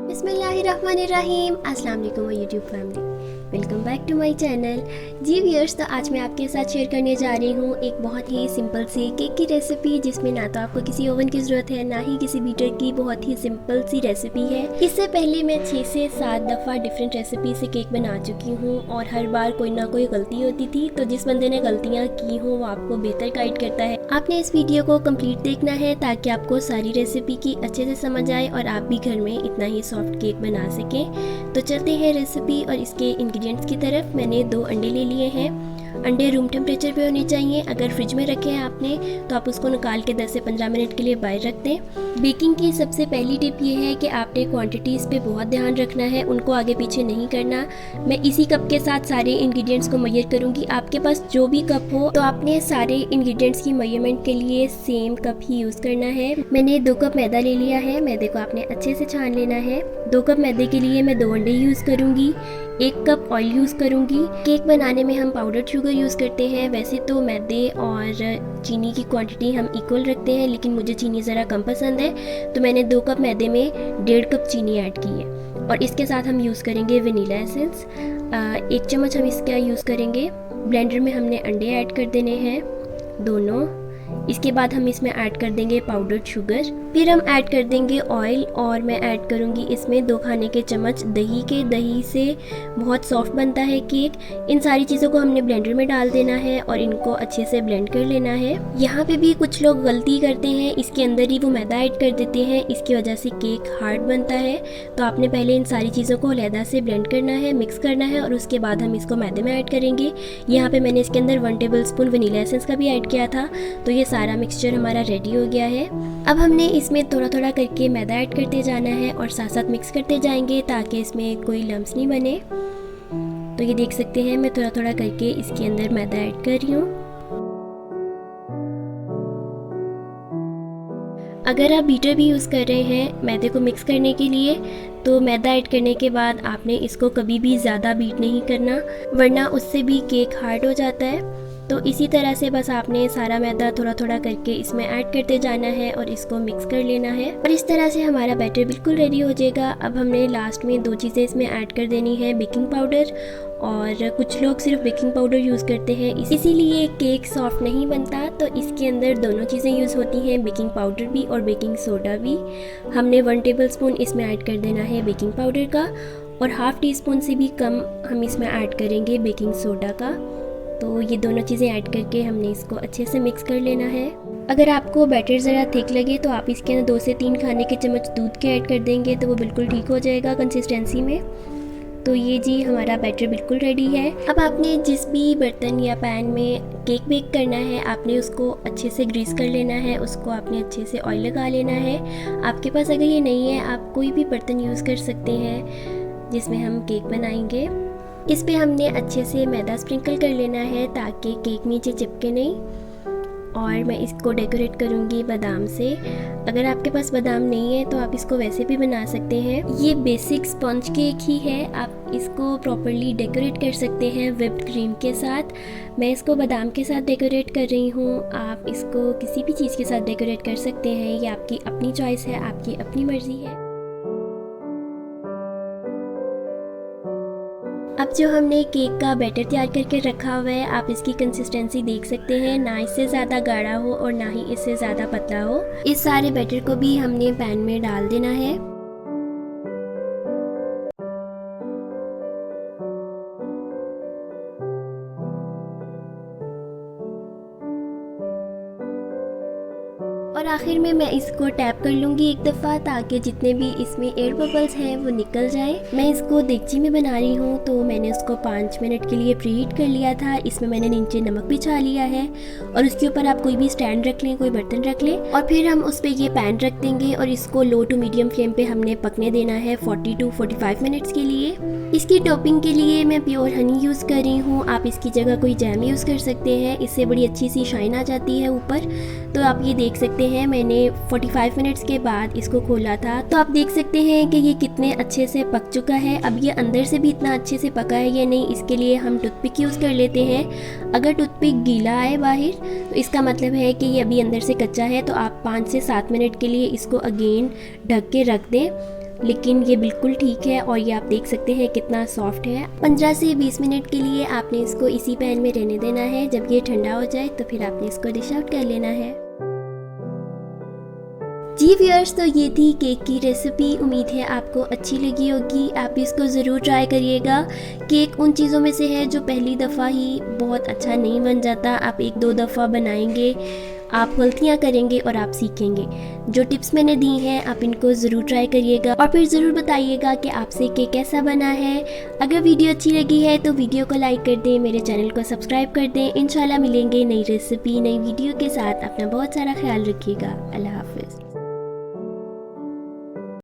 बिस्मिल्लाहिर्रहमानिर्रहीम। अस्सलाम वालेकुम YouTube family, welcome back to my channel. जी व्यूअर्स, तो आज मैं आपके साथ शेयर करने जा रही हूँ एक बहुत ही सिंपल सी केक की रेसिपी, जिसमें ना तो आपको किसी ओवन की ज़रूरत है ना ही किसी बीटर की। बहुत ही सिंपल सी रेसिपी है। इससे पहले मैं 6 से 7 दफ़ा डिफरेंट रेसिपी से केक बना चुकी हूँ और हर बार कोई ना कोई गलती होती थी। तो जिस बंदे ने गलतियाँ की हों वो आपको बेहतर गाइड करता है। आपने इस वीडियो को कंप्लीट देखना है ताकि आपको सारी रेसिपी की अच्छे से समझ आए और आप भी घर में इतना ही सॉफ्ट केक बना सकें। तो चलते हैं रेसिपी और इसके इंग्रेडिएंट्स की तरफ। मैंने 2 अंडे ले लिए हैं। अंडे रूम टेम्परेचर पे होने चाहिए। अगर फ्रिज में रखे हैं आपने तो आप उसको निकाल के 10 से 15 मिनट के लिए बाहर रख दें। बेकिंग की सबसे पहली टिप ये है कि आपने क्वांटिटीज़ पे बहुत ध्यान रखना है, उनको आगे पीछे नहीं करना। मैं इसी कप के साथ सारे इंग्रेडिएंट्स को मेजर करूँगी। आपके पास जो भी कप हो तो आपने सारे इंग्रेडिएंट्स की मेजरमेंट के लिए सेम कप ही यूज़ करना है। मैंने 2 कप मैदा ले लिया है। मैदे को आपने अच्छे से छान लेना है। 2 कप मैदे के लिए मैं 2 अंडे यूज़ करूँगी। 1 कप ऑयल यूज़ करूँगी। केक बनाने में हम पाउडर्ड शुगर यूज़ करते हैं। वैसे तो मैदे और चीनी की क्वांटिटी हम इक्वल रखते हैं, लेकिन मुझे चीनी ज़रा कम पसंद है तो मैंने 2 कप मैदे में 1.5 कप चीनी ऐड की है। और इसके साथ हम यूज़ करेंगे वनीला एसेंस। 1 चम्मच हम इसका यूज़ करेंगे। ब्लेंडर में हमने अंडे ऐड कर देने हैं दोनों। इसके बाद हम इसमें ऐड कर देंगे पाउडर्ड शुगर। फिर हम ऐड कर देंगे ऑयल और मैं ऐड करूँगी इसमें 2 खाने के चम्मच दही के। दही से बहुत सॉफ्ट बनता है केक। इन सारी चीज़ों को हमने ब्लेंडर में डाल देना है और इनको अच्छे से ब्लेंड कर लेना है। यहाँ पे भी कुछ लोग गलती करते हैं, इसके अंदर ही वो मैदा ऐड कर देते हैं। इसकी वजह से केक हार्ड बनता है। तो आपने पहले इन सारी चीज़ों को अलहदा से ब्लेंड करना है, मिक्स करना है और उसके बाद हम इसको मैदे में ऐड करेंगे। यहाँ पे मैंने इसके अंदर 1 टेबल स्पून वनीला एसेंस का भी ऐड किया था। तो ये सारा मिक्सचर हमारा रेडी हो गया है। अब हमने इसमें थोड़ा थोड़ा करके मैदा ऐड करते जाना है और साथ साथ मिक्स करते जाएंगे ताकि इसमें कोई लम्स नहीं बने। तो ये देख सकते हैं मैं थोड़ा थोड़ा करके इसके अंदर मैदा ऐड कर रही हूँ। अगर आप बीटर भी यूज़ कर रहे हैं मैदे को मिक्स करने के लिए तो मैदा ऐड करने के बाद आपने इसको कभी भी ज़्यादा बीट नहीं करना, वरना उससे भी केक हार्ड हो जाता है। तो इसी तरह से बस आपने सारा मैदा थोड़ा थोड़ा करके इसमें ऐड करते जाना है और इसको मिक्स कर लेना है और इस तरह से हमारा बैटर बिल्कुल रेडी हो जाएगा। अब हमने लास्ट में 2 चीज़ें इसमें ऐड कर देनी है, बेकिंग पाउडर। और कुछ लोग सिर्फ बेकिंग पाउडर यूज़ करते हैं, इसीलिए केक सॉफ्ट नहीं बनता। तो इसके अंदर दोनों चीज़ें यूज़ होती हैं, बेकिंग पाउडर भी और बेकिंग सोडा भी। हमने 1 टेबल स्पून इसमें ऐड कर देना है बेकिंग पाउडर का और ½ टीस्पून से भी कम हम इसमें ऐड करेंगे बेकिंग सोडा का। तो ये दोनों चीज़ें ऐड करके हमने इसको अच्छे से मिक्स कर लेना है। अगर आपको बैटर ज़रा थिक लगे तो आप इसके अंदर 2 से 3 खाने के चम्मच दूध के ऐड कर देंगे तो वो बिल्कुल ठीक हो जाएगा कंसिस्टेंसी में। तो ये जी हमारा बैटर बिल्कुल रेडी है। अब आपने जिस भी बर्तन या पैन में केक बेक करना है आपने उसको अच्छे से ग्रीस कर लेना है, उसको आपने अच्छे से ऑयल लगा लेना है। आपके पास अगर ये नहीं है आप कोई भी बर्तन यूज़ कर सकते हैं जिसमें हम केक बनाएंगे। इस पे हमने अच्छे से मैदा स्प्रिंकल कर लेना है ताकि केक नीचे चिपके नहीं। और मैं इसको डेकोरेट करूँगी बादाम से। अगर आपके पास बादाम नहीं है तो आप इसको वैसे भी बना सकते हैं। ये बेसिक स्पंज केक ही है, आप इसको प्रॉपरली डेकोरेट कर सकते हैं व्हिप्ड क्रीम के साथ। मैं इसको बादाम के साथ डेकोरेट कर रही हूँ, आप इसको किसी भी चीज़ के साथ डेकोरेट कर सकते हैं। ये आपकी अपनी चॉइस है, आपकी अपनी मर्ज़ी है। अब जो हमने केक का बैटर तैयार करके रखा हुआ है आप इसकी कंसिस्टेंसी देख सकते हैं, ना इससे ज़्यादा गाढ़ा हो और ना ही इससे ज़्यादा पतला हो। इस सारे बैटर को भी हमने पैन में डाल देना है। और आखिर में मैं इसको टैप कर लूँगी 1 दफ़ा ताकि जितने भी इसमें एयर बबल्स हैं वो निकल जाए। मैं इसको देगची में बना रही हूँ तो मैंने उसको 5 मिनट के लिए प्रीहीट कर लिया था। इसमें मैंने नीचे नमक बिछा लिया है और उसके ऊपर आप कोई भी स्टैंड रख लें, कोई बर्तन रख लें और फिर हम उस पर ये पैन रख देंगे और इसको लो टू मीडियम फ्लेम पे हमने पकने देना है 40 to 45 मिनट्स के लिए। इसकी टॉपिंग के लिए मैं प्योर हनी यूज़ कर रही हूँ, आप इसकी जगह कोई जैम यूज़ कर सकते हैं, इससे बड़ी अच्छी सी शाइन आ जाती है ऊपर। तो आप ये देख सकते हैं मैंने 45 मिनट्स के बाद इसको खोला था तो आप देख सकते हैं कि ये कितने अच्छे से पक चुका है। अब ये अंदर से भी इतना अच्छे से पका है या नहीं इसके लिए हम टूथपिक यूज़ कर लेते हैं। अगर टूथपिक गीला आए बाहर तो इसका मतलब है कि ये अभी अंदर से कच्चा है। तो आप 5 से 7 मिनट के लिए इसको अगेन ढक के रख दें लेकिन ये बिल्कुल ठीक है और ये आप देख सकते हैं कितना सॉफ्ट है। 15 से 20 मिनट के लिए आपने इसको इसी पैन में रहने देना है। जब ये ठंडा हो जाए तो फिर आपने इसको डिश आउट कर लेना है। जी व्यूअर्स, तो ये थी केक की रेसिपी। उम्मीद है आपको अच्छी लगी होगी। आप भी इसको ज़रूर ट्राई करिएगा। केक उन चीज़ों में से है जो पहली दफ़ा ही बहुत अच्छा नहीं बन जाता। आप 1-2 दफ़ा बनाएंगे, आप गलतियाँ करेंगे और आप सीखेंगे। जो टिप्स मैंने दी हैं आप इनको ज़रूर ट्राई करिएगा और फिर ज़रूर बताइएगा कि आपसे केक कैसा बना है। अगर वीडियो अच्छी लगी है तो वीडियो को लाइक कर दें, मेरे चैनल को सब्सक्राइब कर दें। इंशाल्लाह मिलेंगे नई रेसिपी नई वीडियो के साथ। अपना बहुत सारा ख्याल रखिएगा। अल्लाह हाफ़िज़।